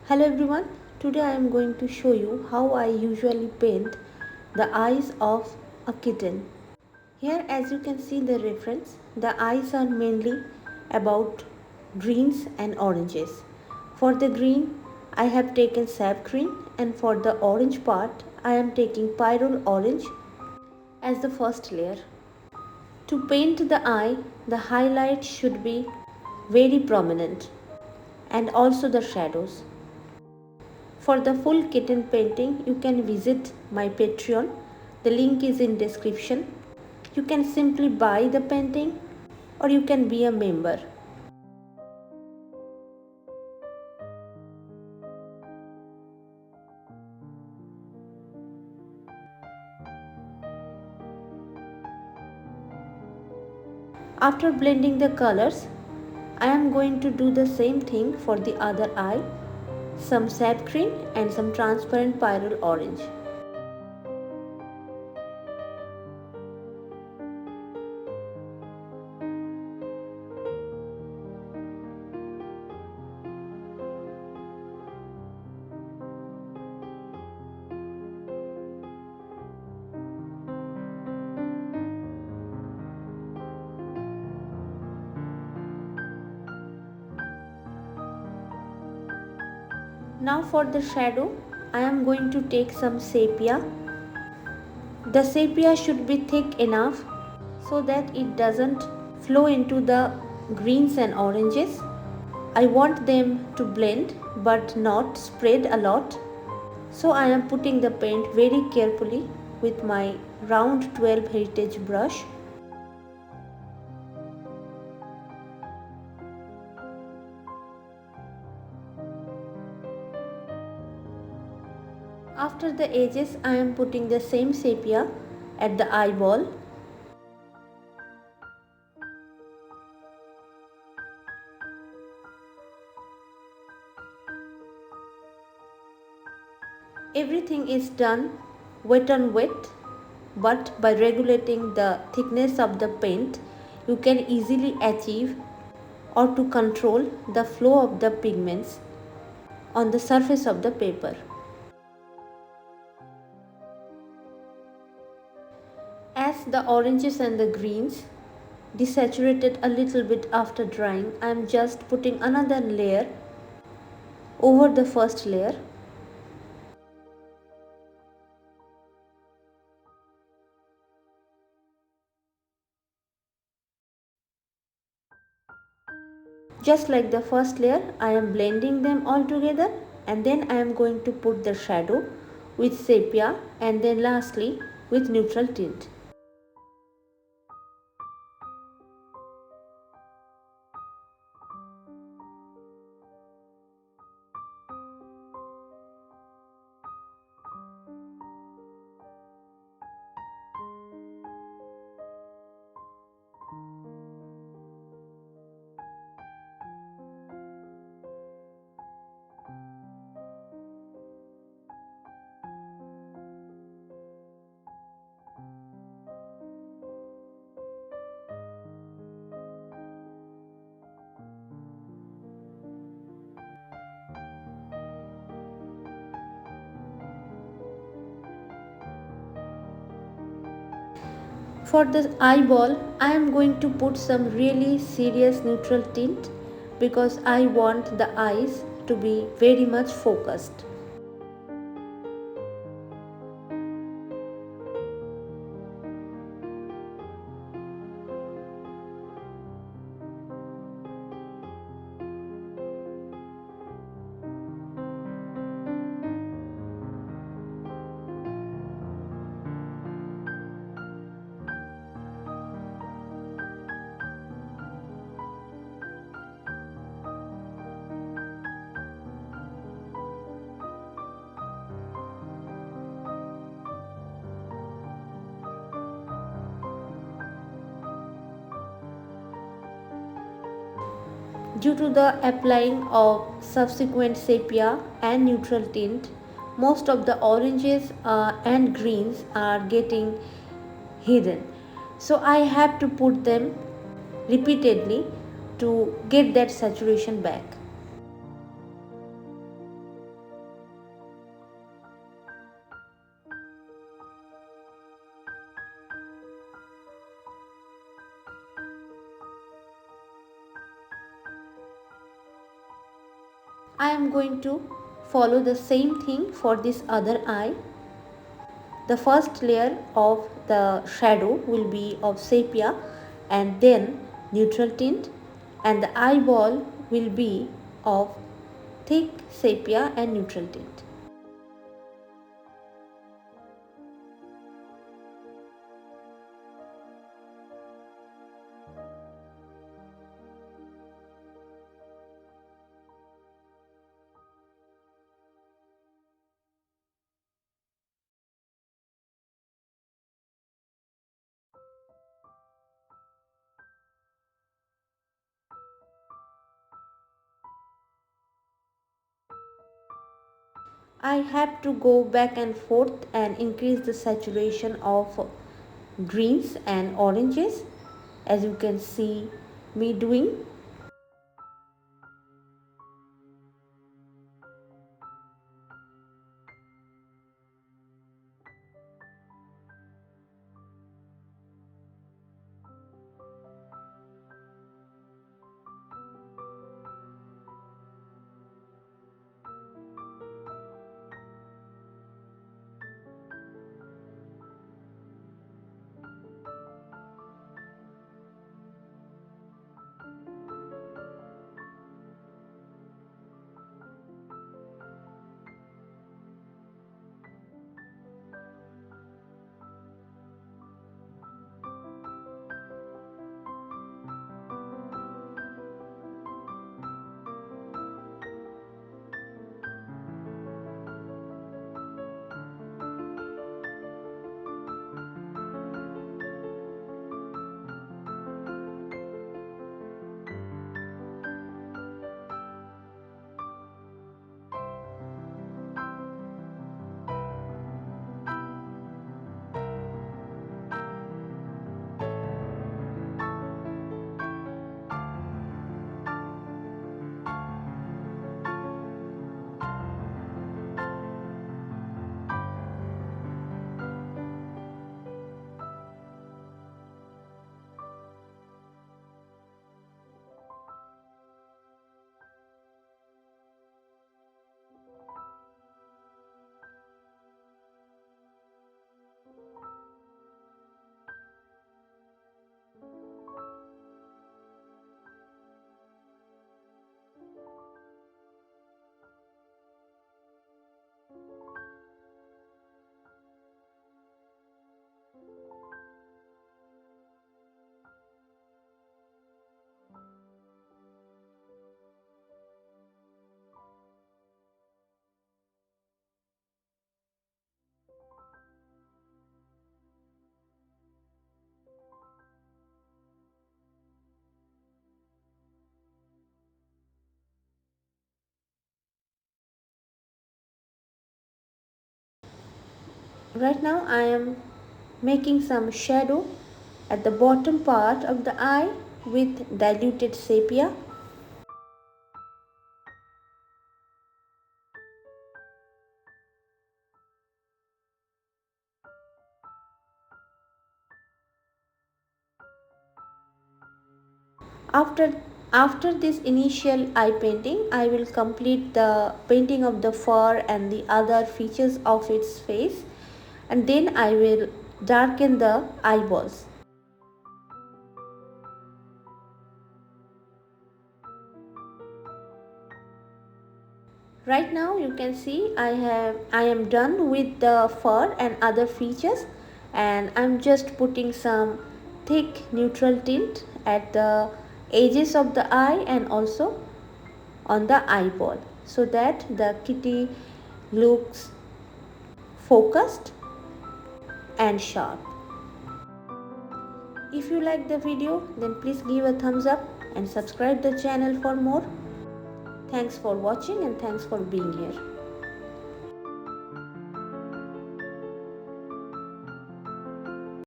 Hello everyone, today I am going to show you how I usually paint the eyes of a kitten. Here as you can see the reference, the eyes are mainly about greens and oranges. For the green I have taken sap green, and for the orange part I am taking pyrrole orange as the first layer. To paint the eye, the highlight should be very prominent and also the shadows. For the full kitten painting, you can visit my Patreon. The link is in description. You can simply buy the painting or you can be a member. After blending the colors, I am going to do the same thing for the other eye. Some sap green and some transparent pyrrole orange. Now for the shadow, I am going to take some sepia. The sepia should be thick enough so that it doesn't flow into the greens and oranges. I want them to blend but not spread a lot. So I am putting the paint very carefully with my round 12 heritage brush. After the edges, I am putting the same sepia at the eyeball. Everything is done wet on wet, but by regulating the thickness of the paint, you can easily achieve or to control the flow of the pigments on the surface of the paper. As the oranges and the greens desaturated a little bit after drying, I am just putting another layer over the first layer. Just like the first layer, I am blending them all together, and then I am going to put the shadow with sepia, and then lastly with neutral tint. For the eyeball, I am going to put some really serious neutral tint because I want the eyes to be very much focused. Due to the applying of subsequent sepia and neutral tint, most of the oranges and greens are getting hidden. So I have to put them repeatedly to get that saturation back. I am going to follow the same thing for this other eye. The first layer of the shadow will be of sepia and then neutral tint, and the eyeball will be of thick sepia and neutral tint. I have to go back and forth and increase the saturation of greens and oranges, as you can see me doing. Right now I am making some shadow at the bottom part of the eye with diluted sepia. After after this initial eye painting, I will complete the painting of the fur and the other features of its face, and then I will darken the eyeballs. Right now you can see I am done with the fur and other features, and I'm just putting some thick neutral tint at the edges of the eye and also on the eyeball, so that the kitty looks focused and sharp. If you like the video, then please give a thumbs up and subscribe the channel for more. Thanks for watching and thanks for being here.